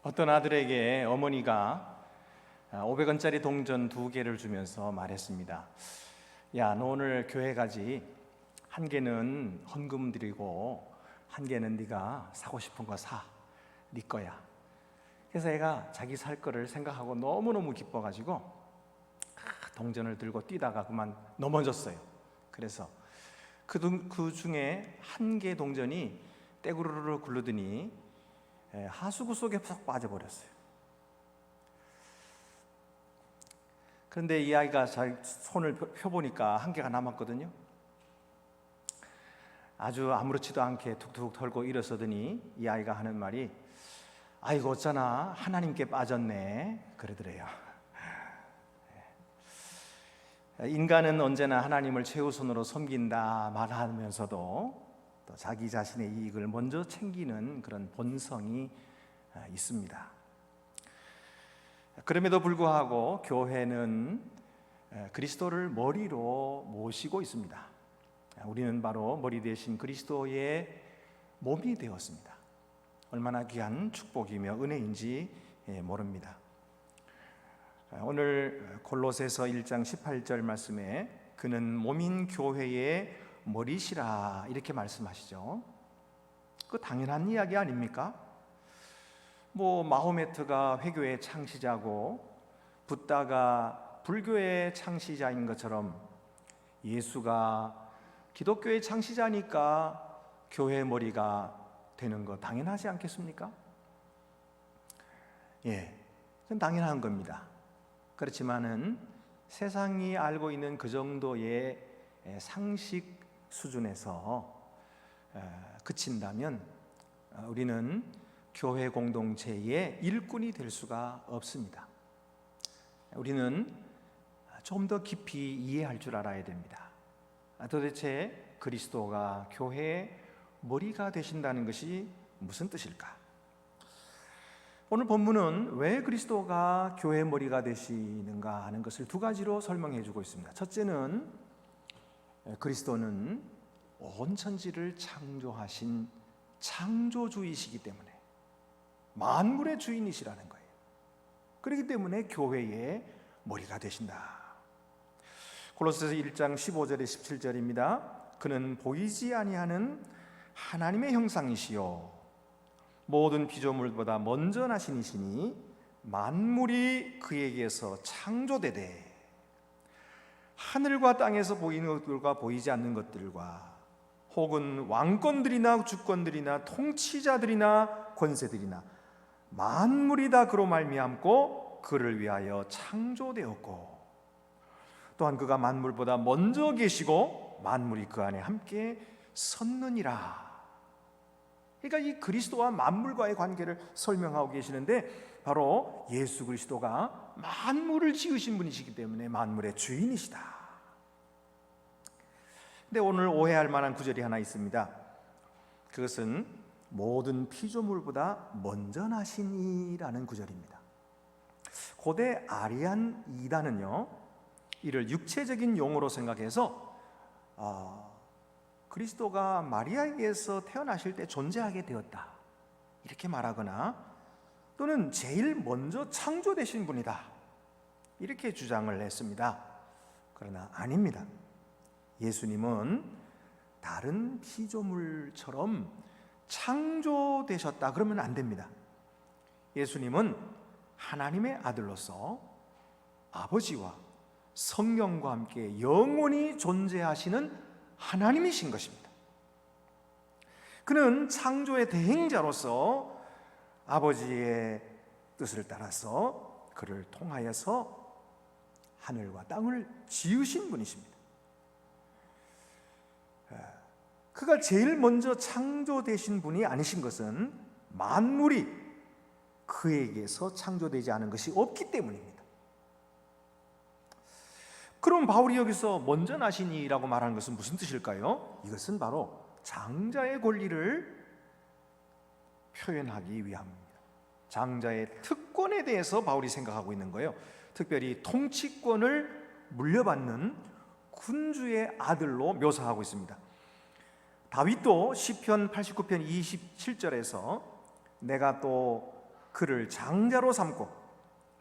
어떤 아들에게 어머니가 500원짜리 동전 2개를 주면서 말했습니다. 야, 너 오늘 교회 가지. 한 개는 헌금 드리고 한 개는 네가 사고 싶은 거 사. 네 거야. 그래서 애가 자기 살 거를 생각하고 너무너무 기뻐가지고 동전을 들고 뛰다가 그만 넘어졌어요. 그래서 그 중에 한 개 동전이 떼구르르 굴르더니 하수구 속에 푹 빠져버렸어요. 그런데 이 아이가 잘 손을 펴보니까 한 개가 남았거든요. 아주 아무렇지도 않게 툭툭 털고 일어서더니 이 아이가 하는 말이 아이고 어쩌나 하나님께 빠졌네 그러더래요. 인간은 언제나 하나님을 최우선으로 섬긴다 말하면서도 또 자기 자신의 이익을 먼저 챙기는 그런 본성이 있습니다. 그럼에도 불구하고 교회는 그리스도를 머리로 모시고 있습니다. 우리는 바로 머리 대신 그리스도의 몸이 되었습니다. 얼마나 귀한 축복이며 은혜인지 모릅니다. 오늘 골로새서 1장 18절 말씀에 그는 몸인 교회의 머리시라 이렇게 말씀하시죠. 그 당연한 이야기 아닙니까? 마호메트가 회교의 창시자고 붓다가 불교의 창시자인 것처럼 예수가 기독교의 창시자니까 교회의 머리가 되는 거 당연하지 않겠습니까? 그건 당연한 겁니다. 그렇지만은 세상이 알고 있는 그 정도의 상식 수준에서 그친다면 우리는 교회 공동체의 일꾼이 될 수가 없습니다. 우리는 좀 더 깊이 이해할 줄 알아야 됩니다. 도대체 그리스도가 교회의 머리가 되신다는 것이 무슨 뜻일까? 오늘 본문은 왜 그리스도가 교회의 머리가 되시는가 하는 것을 두 가지로 설명해 주고 있습니다. 첫째는 그리스도는 온 천지를 창조하신 창조주이시기 때문에 만물의 주인이시라는 거예요. 그렇기 때문에 교회의 머리가 되신다. 골로새서 1장 15절에 17절입니다. 그는 보이지 아니하는 하나님의 형상이시요 모든 피조물보다 먼저 나신 이시니 만물이 그에게서 창조되되 하늘과 땅에서 보이는 것들과 보이지 않는 것들과 혹은 왕권들이나 주권들이나 통치자들이나 권세들이나 만물이 다 그로 말미암고 그를 위하여 창조되었고 또한 그가 만물보다 먼저 계시고 만물이 그 안에 함께 섰느니라. 그러니까 이 그리스도와 만물과의 관계를 설명하고 계시는데 바로 예수 그리스도가 만물을 지으신 분이시기 때문에 만물의 주인이시다. 근데 오늘 오해할 만한 구절이 하나 있습니다. 그것은 모든 피조물보다 먼저 나시니라는 구절입니다. 고대 아리안 이단은요 이를 육체적인 용어로 생각해서 그리스도가 마리아에게서 태어나실 때 존재하게 되었다 이렇게 말하거나 또는 제일 먼저 창조되신 분이다 이렇게 주장을 했습니다. 그러나 아닙니다. 예수님은 다른 피조물처럼 창조되셨다 그러면 안 됩니다. 예수님은 하나님의 아들로서 아버지와 성령과 함께 영원히 존재하시는 하나님이신 것입니다. 그는 창조의 대행자로서 아버지의 뜻을 따라서 그를 통하여서 하늘과 땅을 지으신 분이십니다. 그가 제일 먼저 창조되신 분이 아니신 것은 만물이 그에게서 창조되지 않은 것이 없기 때문입니다. 그럼 바울이 여기서 먼저 나시니라고 말하는 것은 무슨 뜻일까요? 이것은 바로 장자의 권리를 표현하기 위함입니다. 장자의 특권에 대해서 바울이 생각하고 있는 거예요. 특별히 통치권을 물려받는 군주의 아들로 묘사하고 있습니다. 다윗도 시편 89편 27절에서 내가 또 그를 장자로 삼고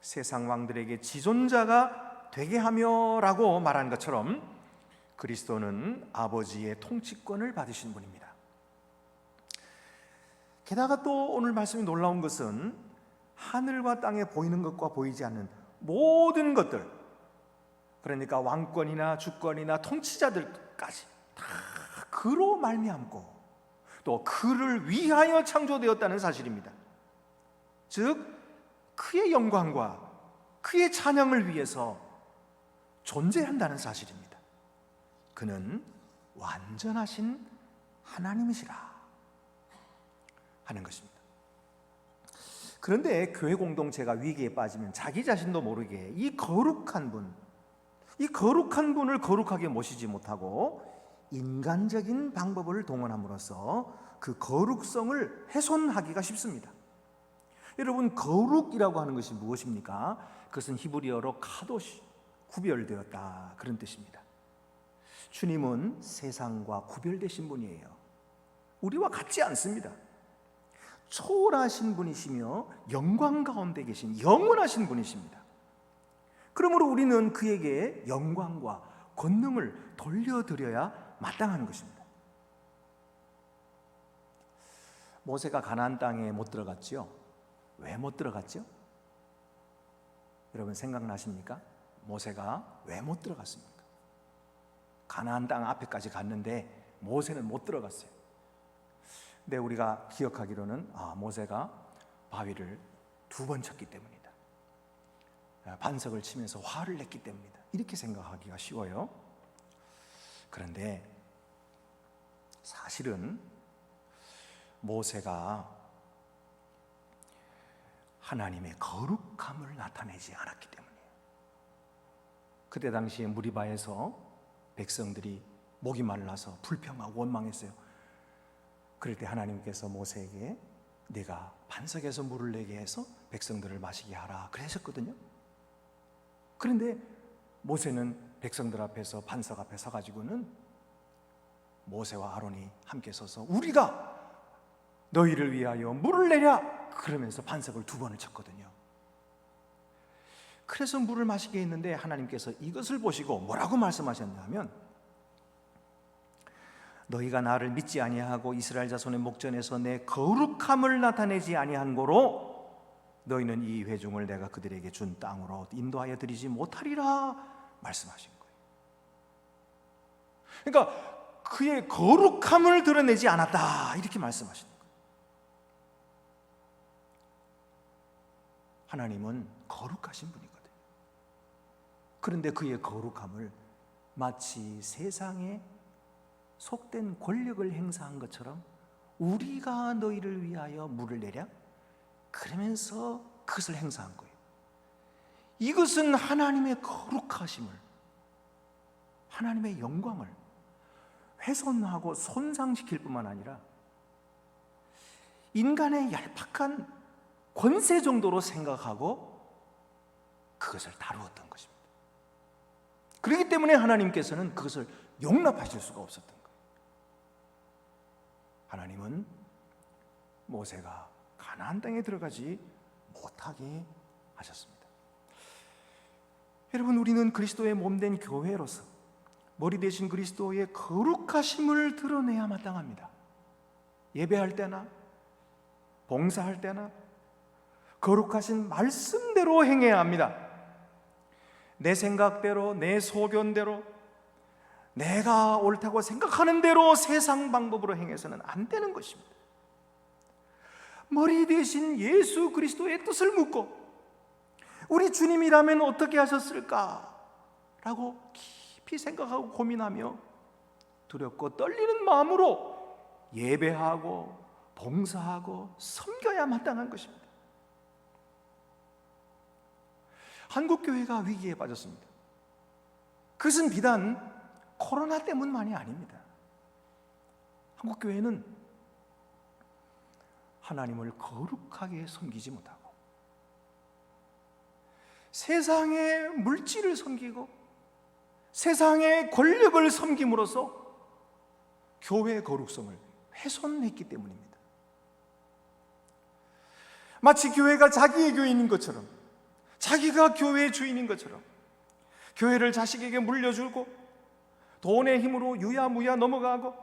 세상 왕들에게 지존자가 되게 하며라고 말한 것처럼 그리스도는 아버지의 통치권을 받으신 분입니다. 게다가 또 오늘 말씀이 놀라운 것은 하늘과 땅에 보이는 것과 보이지 않는 모든 것들, 그러니까 왕권이나 주권이나 통치자들까지 다 그로 말미암고 또 그를 위하여 창조되었다는 사실입니다. 즉 그의 영광과 그의 찬양을 위해서 존재한다는 사실입니다. 그는 완전하신 하나님이시라 하는 것입니다. 그런데 교회 공동체가 위기에 빠지면 자기 자신도 모르게 이 거룩한 분을 거룩하게 모시지 못하고 인간적인 방법을 동원함으로써 그 거룩성을 훼손하기가 쉽습니다. 여러분, 거룩이라고 하는 것이 무엇입니까? 그것은 히브리어로 카도시, 구별되었다, 그런 뜻입니다. 주님은 세상과 구별되신 분이에요. 우리와 같지 않습니다. 초월하신 분이시며 영광 가운데 계신 영원하신 분이십니다. 그러므로 우리는 그에게 영광과 권능을 돌려드려야 마땅한 것입니다. 모세가 가나안 땅에 못 들어갔지요. 왜 못 들어갔죠? 여러분 생각나십니까? 모세가 왜 못 들어갔습니까? 가나안 땅 앞에까지 갔는데 모세는 못 들어갔어요. 근데 우리가 기억하기로는 모세가 바위를 2번 쳤기 때문이다. 반석을 치면서 화를 냈기 때문이다. 이렇게 생각하기가 쉬워요. 그런데 사실은 모세가 하나님의 거룩함을 나타내지 않았기 때문이에요. 그때 당시에 무리바에서 백성들이 목이 말라서 불평하고 원망했어요. 그럴 때 하나님께서 모세에게 네가 반석에서 물을 내게 해서 백성들을 마시게 하라 그러셨거든요. 그런데 모세는 백성들 앞에서 반석 앞에 서가지고는 모세와 아론이 함께 서서 우리가 너희를 위하여 물을 내랴 그러면서 반석을 2번을 쳤거든요. 그래서 물을 마시게 했는데 하나님께서 이것을 보시고 뭐라고 말씀하셨냐면 너희가 나를 믿지 아니하고 이스라엘 자손의 목전에서 내 거룩함을 나타내지 아니한 고로 너희는 이 회중을 내가 그들에게 준 땅으로 인도하여 드리지 못하리라 말씀하신 거예요. 그러니까 그의 거룩함을 드러내지 않았다 이렇게 말씀하시는 거예요. 하나님은 거룩하신 분이거든요. 그런데 그의 거룩함을 마치 세상에 속된 권력을 행사한 것처럼 우리가 너희를 위하여 물을 내랴 그러면서 그것을 행사한 거예요. 이것은 하나님의 거룩하심을, 하나님의 영광을 훼손하고 손상시킬 뿐만 아니라 인간의 얄팍한 권세 정도로 생각하고 그것을 다루었던 것입니다. 그렇기 때문에 하나님께서는 그것을 용납하실 수가 없었던 거예요. 하나님은 모세가 가나안 땅에 들어가지 못하게 하셨습니다. 여러분, 우리는 그리스도의 몸된 교회로서 머리 대신 그리스도의 거룩하심을 드러내야 마땅합니다. 예배할 때나 봉사할 때나 거룩하신 말씀대로 행해야 합니다. 내 생각대로, 내 소견대로, 내가 옳다고 생각하는 대로 세상 방법으로 행해서는 안 되는 것입니다. 머리 대신 예수 그리스도의 뜻을 묻고 우리 주님이라면 어떻게 하셨을까? 라고 깊이 생각하고 고민하며 두렵고 떨리는 마음으로 예배하고 봉사하고 섬겨야 마땅한 것입니다. 한국교회가 위기에 빠졌습니다. 그것은 비단 코로나 때문만이 아닙니다. 한국교회는 하나님을 거룩하게 섬기지 못하고 세상의 물질을 섬기고 세상의 권력을 섬김으로써 교회의 거룩성을 훼손했기 때문입니다. 마치 교회가 자기의 교인인 것처럼, 자기가 교회의 주인인 것처럼 교회를 자식에게 물려주고 돈의 힘으로 유야무야 넘어가고,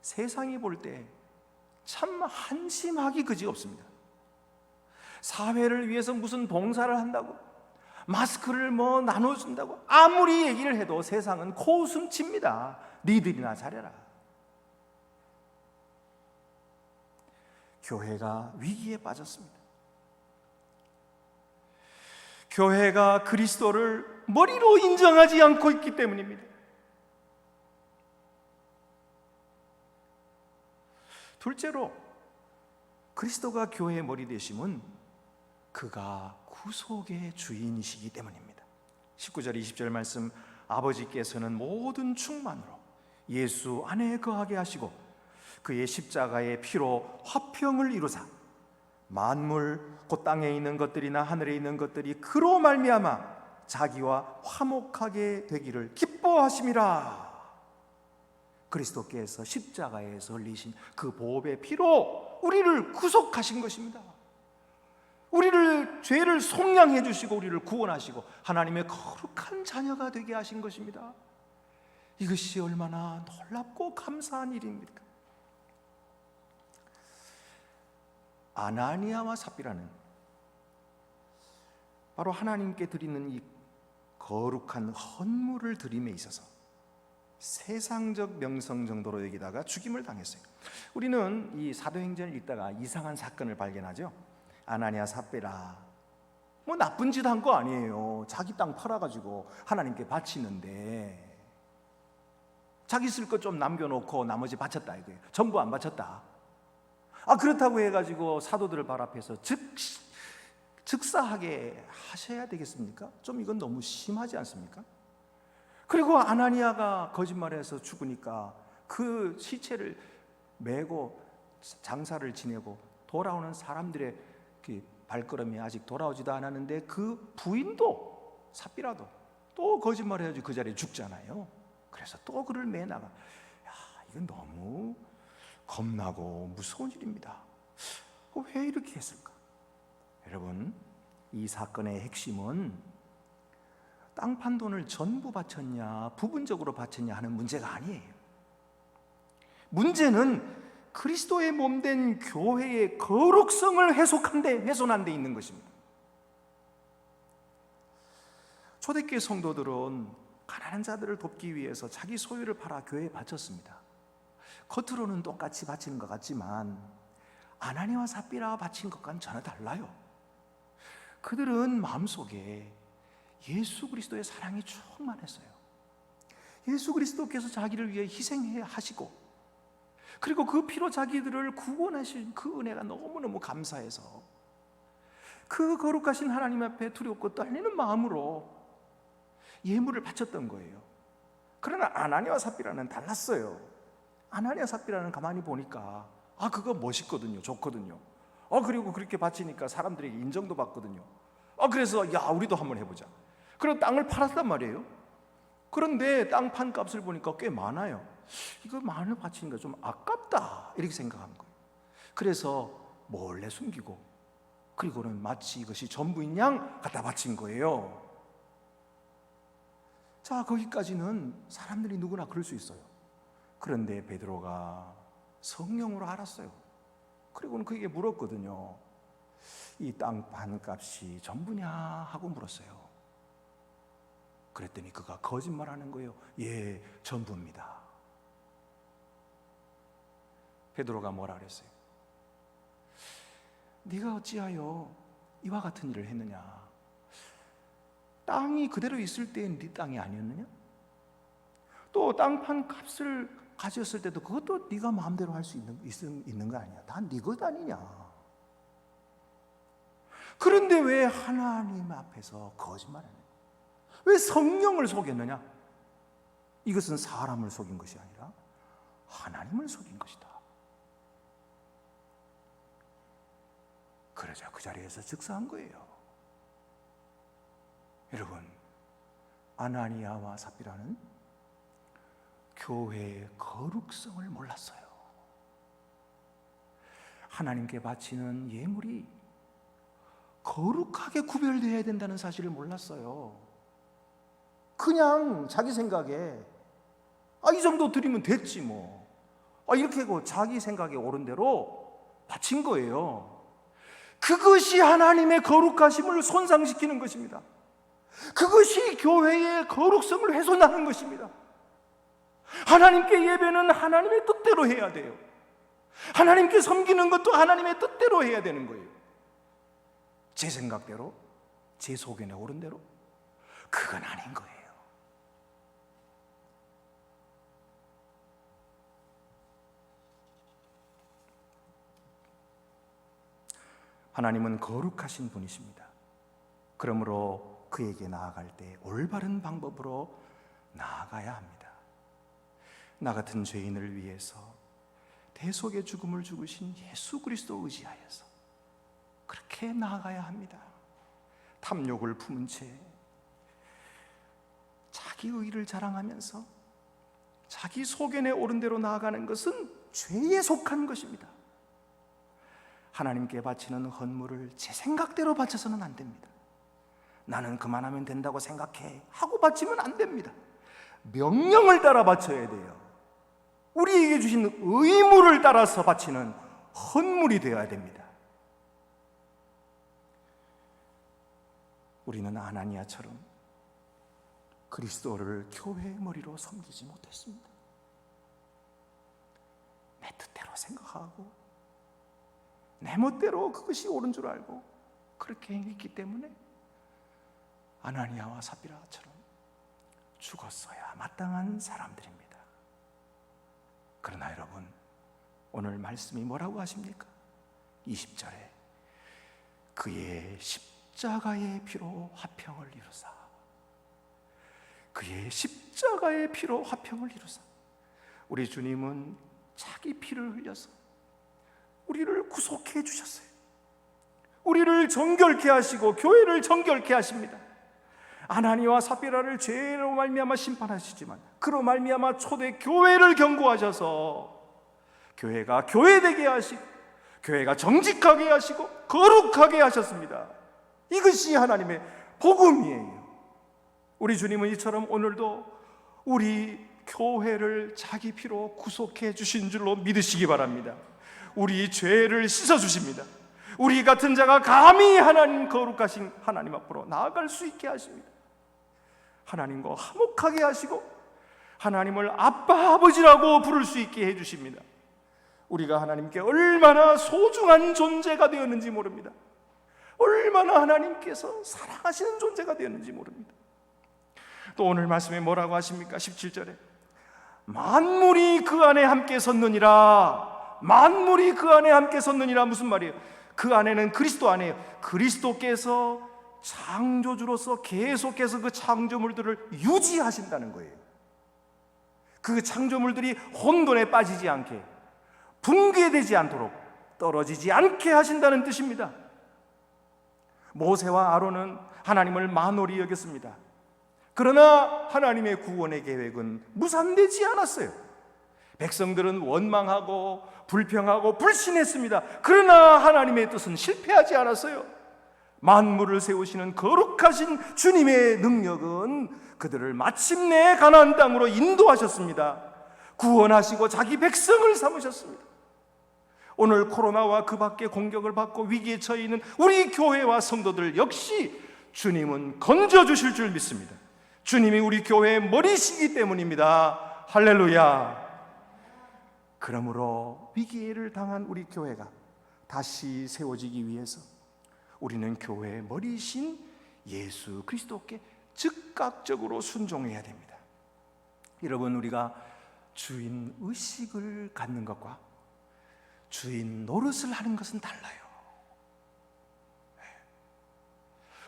세상이 볼 때 참 한심하기 그지없습니다. 사회를 위해서 무슨 봉사를 한다고, 마스크를 나눠준다고 아무리 얘기를 해도 세상은 코웃음 칩니다. 니들이나 잘해라. 교회가 위기에 빠졌습니다. 교회가 그리스도를 머리로 인정하지 않고 있기 때문입니다. 둘째로, 그리스도가 교회의 머리 되심은 그가 구속의 주인이시기 때문입니다. 19절 20절 말씀, 아버지께서는 모든 충만으로 예수 안에 거하게 하시고 그의 십자가의 피로 화평을 이루사 만물 곧 땅에 있는 것들이나 하늘에 있는 것들이 그로 말미암아 자기와 화목하게 되기를 기뻐하심이라. 그리스도께서 십자가에서 흘리신 그 보배의 피로 우리를 구속하신 것입니다. 우리를, 죄를 속량해 주시고 우리를 구원하시고 하나님의 거룩한 자녀가 되게 하신 것입니다. 이것이 얼마나 놀랍고 감사한 일입니까? 아나니아와 삽비라는 바로 하나님께 드리는 이 거룩한 헌물을 드림에 있어서 세상적 명성 정도로 여기다가 죽임을 당했어요. 우리는 이 사도행전을 읽다가 이상한 사건을 발견하죠. 아나니아 삽비라 나쁜 짓 한 거 아니에요. 자기 땅 팔아가지고 하나님께 바치는데 자기 쓸 거 좀 남겨놓고 나머지 바쳤다 이거예요. 전부 안 바쳤다. 그렇다고 해가지고 사도들을 발 앞에서 즉사하게 하셔야 되겠습니까? 좀 이건 너무 심하지 않습니까? 그리고 아나니아가 거짓말해서 죽으니까 그 시체를 메고 장사를 지내고 돌아오는 사람들의 그 발걸음이 아직 돌아오지도 않았는데 그 부인도 삽비라도 또 거짓말해야지 그 자리에 죽잖아요. 그래서 또 그를 매나가. 이건 너무 겁나고 무서운 일입니다. 왜 이렇게 했을까? 여러분, 이 사건의 핵심은 땅 판 돈을 전부 바쳤냐 부분적으로 바쳤냐 하는 문제가 아니에요. 문제는 그리스도의 몸된 교회의 거룩성을 훼손한 데 있는 것입니다. 초대교회 성도들은 가난한 자들을 돕기 위해서 자기 소유를 팔아 교회에 바쳤습니다. 겉으로는 똑같이 바치는 것 같지만 아나니아와 삽비라가 바친 것과는 전혀 달라요. 그들은 마음속에 예수 그리스도의 사랑이 충만했어요. 예수 그리스도께서 자기를 위해 희생하시고 그리고 그 피로 자기들을 구원하신 그 은혜가 너무너무 감사해서 그 거룩하신 하나님 앞에 두렵고 떨리는 마음으로 예물을 바쳤던 거예요. 그러나 아나니아와 삽비라는 달랐어요. 아나니아 삽비라는 가만히 보니까 그거 멋있거든요. 좋거든요. 그리고 그렇게 바치니까 사람들에게 인정도 받거든요. 그래서 우리도 한번 해보자. 그리고 땅을 팔았단 말이에요. 그런데 땅 판 값을 보니까 꽤 많아요. 이거 많이 바치니까 좀 아깝다 이렇게 생각한 거예요. 그래서 몰래 숨기고 그리고는 마치 이것이 전부인 양 갖다 바친 거예요. 자, 거기까지는 사람들이 누구나 그럴 수 있어요. 그런데 베드로가 성령으로 알았어요. 그리고는 그에게 물었거든요. 이 땅 판 값이 전부냐 하고 물었어요. 그랬더니 그가 거짓말하는 거예요. 예, 전부입니다. 베드로가 뭐라 그랬어요? 네가 어찌하여 이와 같은 일을 했느냐? 땅이 그대로 있을 때엔 네 땅이 아니었느냐? 또 땅 판 값을 가졌을 때도 그것도 네가 마음대로 할 수 있는 거 아니야? 다 네 것 아니냐? 그런데 왜 하나님 앞에서 거짓말하냐? 왜 성령을 속였느냐? 이것은 사람을 속인 것이 아니라 하나님을 속인 것이다. 그러자 그 자리에서 즉사한 거예요. 여러분, 아나니아와 삽비라는 교회의 거룩성을 몰랐어요. 하나님께 바치는 예물이 거룩하게 구별되어야 된다는 사실을 몰랐어요. 그냥 자기 생각에 이 정도 드리면 됐지 뭐. 이렇게 자기 생각에 옳은 대로 바친 거예요. 그것이 하나님의 거룩하심을 손상시키는 것입니다. 그것이 교회의 거룩성을 훼손하는 것입니다. 하나님께 예배는 하나님의 뜻대로 해야 돼요. 하나님께 섬기는 것도 하나님의 뜻대로 해야 되는 거예요. 제 생각대로, 제 소견에 옳은 대로 그건 아닌 거예요. 하나님은 거룩하신 분이십니다. 그러므로 그에게 나아갈 때 올바른 방법으로 나아가야 합니다. 나 같은 죄인을 위해서 대속의 죽음을 죽으신 예수 그리스도 의지하여서 그렇게 나아가야 합니다. 탐욕을 품은 채 자기 의를 자랑하면서 자기 소견에 옳은 대로 나아가는 것은 죄에 속한 것입니다. 하나님께 바치는 헌물을 제 생각대로 바쳐서는 안 됩니다. 나는 그만하면 된다고 생각해 하고 바치면 안 됩니다. 명령을 따라 바쳐야 돼요. 우리에게 주신 의무를 따라서 바치는 헌물이 되어야 됩니다. 우리는 아나니아처럼 그리스도를 교회의 머리로 섬기지 못했습니다. 내 뜻대로 생각하고 내 멋대로 그것이 옳은 줄 알고 그렇게 행했기 때문에 아나니아와 삽비라처럼 죽었어야 마땅한 사람들입니다. 그러나 여러분, 오늘 말씀이 뭐라고 하십니까? 20절에 그의 십자가의 피로 화평을 이루사, 그의 십자가의 피로 화평을 이루사. 우리 주님은 자기 피를 흘려서 우리를 구속해 주셨어요. 우리를 정결케 하시고 교회를 정결케 하십니다. 아나니와 삽비라를 죄로 말미암아 심판하시지만 그로 말미암아 초대 교회를 경고하셔서 교회가 교회되게 하시고 교회가 정직하게 하시고 거룩하게 하셨습니다. 이것이 하나님의 복음이에요. 우리 주님은 이처럼 오늘도 우리 교회를 자기 피로 구속해 주신 줄로 믿으시기 바랍니다. 우리 죄를 씻어주십니다. 우리 같은 자가 감히 하나님 거룩하신 하나님 앞으로 나아갈 수 있게 하십니다. 하나님과 화목하게 하시고 하나님을 아빠 아버지라고 부를 수 있게 해주십니다. 우리가 하나님께 얼마나 소중한 존재가 되었는지 모릅니다. 얼마나 하나님께서 사랑하시는 존재가 되었는지 모릅니다. 또 오늘 말씀에 뭐라고 하십니까? 17절에 만물이 그 안에 함께 섰느니라. 만물이 그 안에 함께 섰느니라. 무슨 말이에요? 그 안에는 그리스도 안에요. 그리스도께서 창조주로서 계속해서 그 창조물들을 유지하신다는 거예요. 그 창조물들이 혼돈에 빠지지 않게, 붕괴되지 않도록, 떨어지지 않게 하신다는 뜻입니다. 모세와 아론은 하나님을 만홀히 여겼습니다. 그러나 하나님의 구원의 계획은 무산되지 않았어요. 백성들은 원망하고 불평하고 불신했습니다. 그러나 하나님의 뜻은 실패하지 않았어요. 만물을 세우시는 거룩하신 주님의 능력은 그들을 마침내 가나안 땅으로 인도하셨습니다. 구원하시고 자기 백성을 삼으셨습니다. 오늘 코로나와 그 밖에 공격을 받고 위기에 처해 있는 우리 교회와 성도들 역시 주님은 건져주실 줄 믿습니다. 주님이 우리 교회의 머리시기 때문입니다. 할렐루야. 그러므로 위기를 당한 우리 교회가 다시 세워지기 위해서 우리는 교회의 머리이신 예수 그리스도께 즉각적으로 순종해야 됩니다. 여러분, 우리가 주인 의식을 갖는 것과 주인 노릇을 하는 것은 달라요.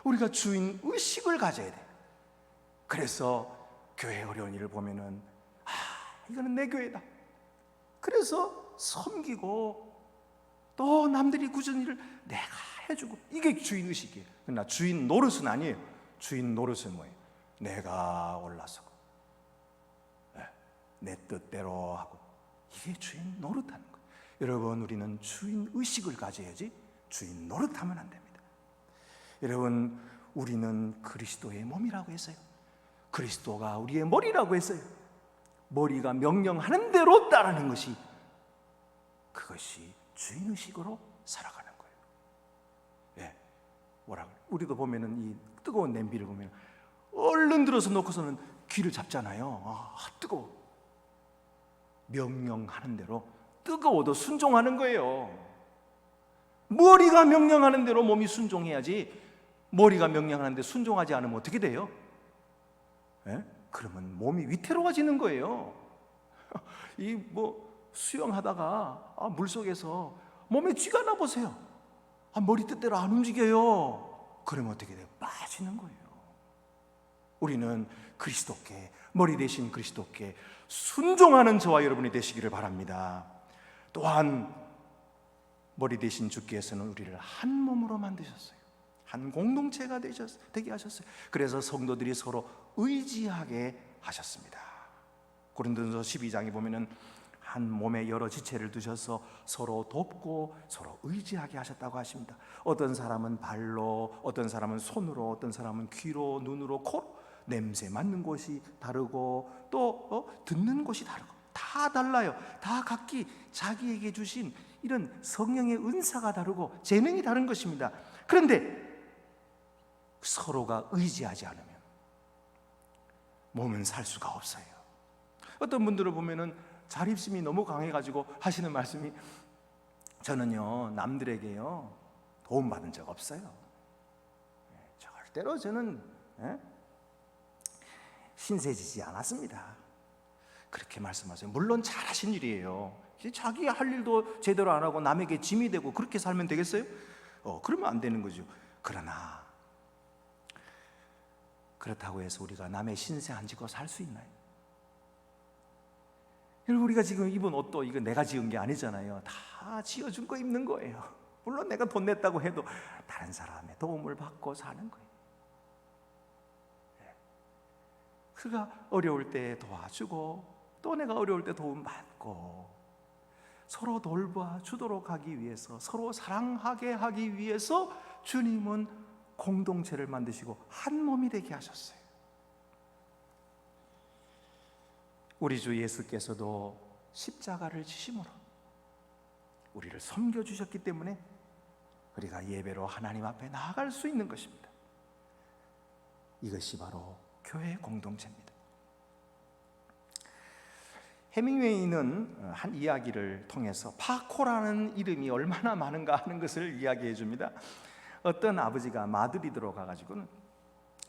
우리가 주인 의식을 가져야 돼요. 그래서 교회 어려운 일을 보면은 이거는 내 교회다. 그래서 섬기고 또 남들이 굳은 일을 내가 해주고, 이게 주인 의식이에요. 그러나 주인 노릇은 아니에요. 주인 노릇은 뭐예요? 내가 올라서고 내 뜻대로 하고, 이게 주인 노릇하는 거예요. 여러분, 우리는 주인 의식을 가져야지 주인 노릇하면 안 됩니다. 여러분, 우리는 그리스도의 몸이라고 했어요. 그리스도가 우리의 머리라고 했어요. 머리가 명령하는 대로 따르는 것이, 그것이 주인 의식으로 살아가는 거예요. 예, 뭐라고? 우리도 보면은 이 뜨거운 냄비를 보면 얼른 들어서 놓고서는 귀를 잡잖아요. 아, 뜨거워. 명령하는 대로 뜨거워도 순종하는 거예요. 머리가 명령하는 대로 몸이 순종해야지, 머리가 명령하는데 순종하지 않으면 어떻게 돼요? 예? 그러면 몸이 위태로워지는 거예요. 이 수영하다가 물속에서 몸에 쥐가 나보세요. 머리 뜻대로 안 움직여요. 그러면 어떻게 돼요? 빠지는 거예요. 우리는 그리스도께, 머리 대신 그리스도께 순종하는 저와 여러분이 되시기를 바랍니다. 또한 머리 대신 주께서는 우리를 한 몸으로 만드셨어요. 한 공동체가 되게 하셨어요. 그래서 성도들이 서로 의지하게 하셨습니다. 고린도전서 12장에 보면은 한 몸에 여러 지체를 두셔서 서로 돕고 서로 의지하게 하셨다고 하십니다. 어떤 사람은 발로, 어떤 사람은 손으로, 어떤 사람은 귀로, 눈으로, 코로, 냄새 맡는 곳이 다르고 또 듣는 곳이 다르고, 다 달라요. 다 각기 자기에게 주신 이런 성령의 은사가 다르고 재능이 다른 것입니다. 그런데 서로가 의지하지 않으면 몸은 살 수가 없어요. 어떤 분들을 보면은 자립심이 너무 강해가지고 하시는 말씀이, 저는요 남들에게요 도움받은 적 없어요. 절대로 저는 신세지지 않았습니다. 그렇게 말씀하세요. 물론 잘하신 일이에요. 자기 할 일도 제대로 안 하고 남에게 짐이 되고 그렇게 살면 되겠어요? 그러면 안 되는 거죠. 그러나 그렇다고 해서 우리가 남의 신세 안 지고 살 수 있나요? 여러분, 우리가 지금 입은 옷도 이거 내가 지은 게 아니잖아요. 다 지어준 거 입는 거예요. 물론 내가 돈 냈다고 해도 다른 사람의 도움을 받고 사는 거예요. 그가 어려울 때 도와주고 또 내가 어려울 때 도움받고 서로 돌봐주도록 하기 위해서, 서로 사랑하게 하기 위해서 주님은 공동체를 만드시고 한 몸이 되게 하셨어요. 우리 주 예수께서도 십자가를 지심으로 우리를 섬겨주셨기 때문에 우리가 예배로 하나님 앞에 나아갈 수 있는 것입니다. 이것이 바로 교회 공동체입니다. 해밍웨이는 한 이야기를 통해서 파코라는 이름이 얼마나 많은가 하는 것을 이야기해 줍니다. 어떤 아버지가 마드리드로 가가지고는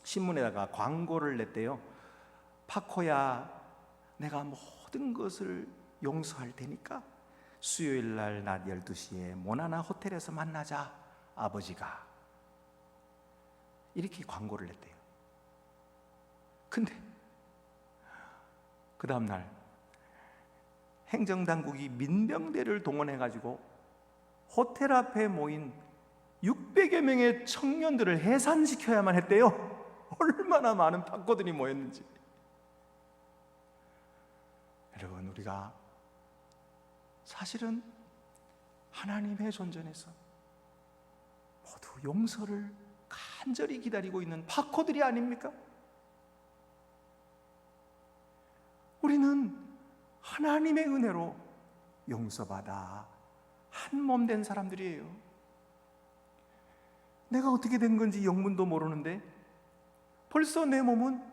신문에다가 광고를 냈대요. 파코야, 내가 모든 것을 용서할 테니까 수요일 날 낮 12시에 모나나 호텔에서 만나자, 아버지가. 이렇게 광고를 냈대요. 근데 그 다음날 행정당국이 민병대를 동원해가지고 호텔 앞에 모인 600여 명의 청년들을 해산시켜야만 했대요. 얼마나 많은 파코들이 모였는지. 여러분, 우리가 사실은 하나님의 존전에서 모두 용서를 간절히 기다리고 있는 파코들이 아닙니까? 우리는 하나님의 은혜로 용서받아 한 몸 된 사람들이에요. 내가 어떻게 된 건지 영문도 모르는데 벌써 내 몸은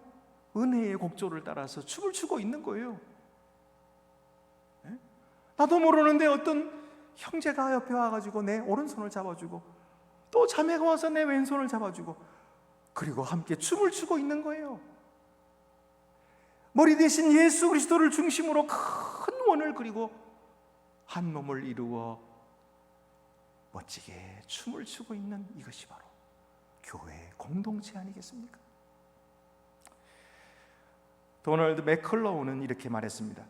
은혜의 곡조를 따라서 춤을 추고 있는 거예요. 나도 모르는데 어떤 형제가 옆에 와가지고 내 오른손을 잡아주고 또 자매가 와서 내 왼손을 잡아주고 그리고 함께 춤을 추고 있는 거예요. 머리 대신 예수 그리스도를 중심으로 큰 원을 그리고 한 몸을 이루어 멋지게 춤을 추고 있는, 이것이 바로 교회 공동체 아니겠습니까? 도널드 맥컬로우는 이렇게 말했습니다.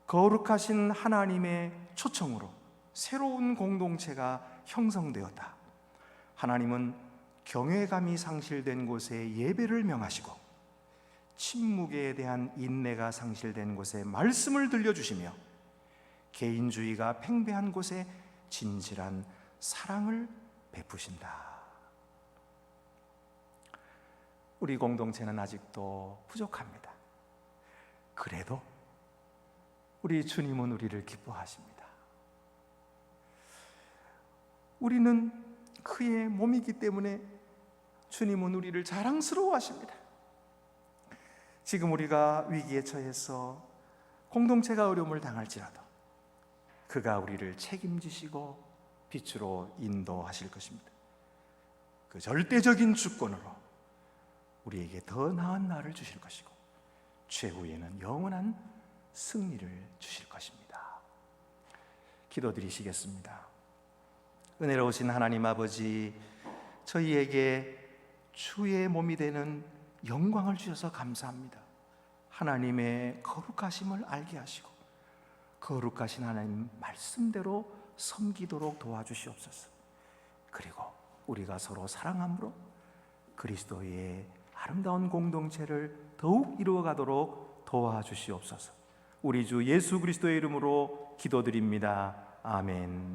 거룩하신 하나님의 초청으로 새로운 공동체가 형성되었다. 하나님은 경외감이 상실된 곳에 예배를 명하시고 침묵에 대한 인내가 상실된 곳에 말씀을 들려주시며 개인주의가 팽배한 곳에 진실한 사랑을 베푸신다. 우리 공동체는 아직도 부족합니다. 그래도 우리 주님은 우리를 기뻐하십니다. 우리는 그의 몸이기 때문에 주님은 우리를 자랑스러워하십니다. 지금 우리가 위기에 처해서 공동체가 어려움을 당할지라도 그가 우리를 책임지시고 빛으로 인도하실 것입니다. 그 절대적인 주권으로 우리에게 더 나은 날을 주실 것이고 최후에는 영원한 승리를 주실 것입니다. 기도드리시겠습니다. 은혜로우신 하나님 아버지, 저희에게 주의 몸이 되는 영광을 주셔서 감사합니다. 하나님의 거룩하심을 알게 하시고 거룩하신 하나님 말씀대로 섬기도록 도와주시옵소서. 그리고 우리가 서로 사랑함으로 그리스도의 아름다운 공동체를 더욱 이루어가도록 도와주시옵소서. 우리 주 예수 그리스도의 이름으로 기도드립니다. 아멘.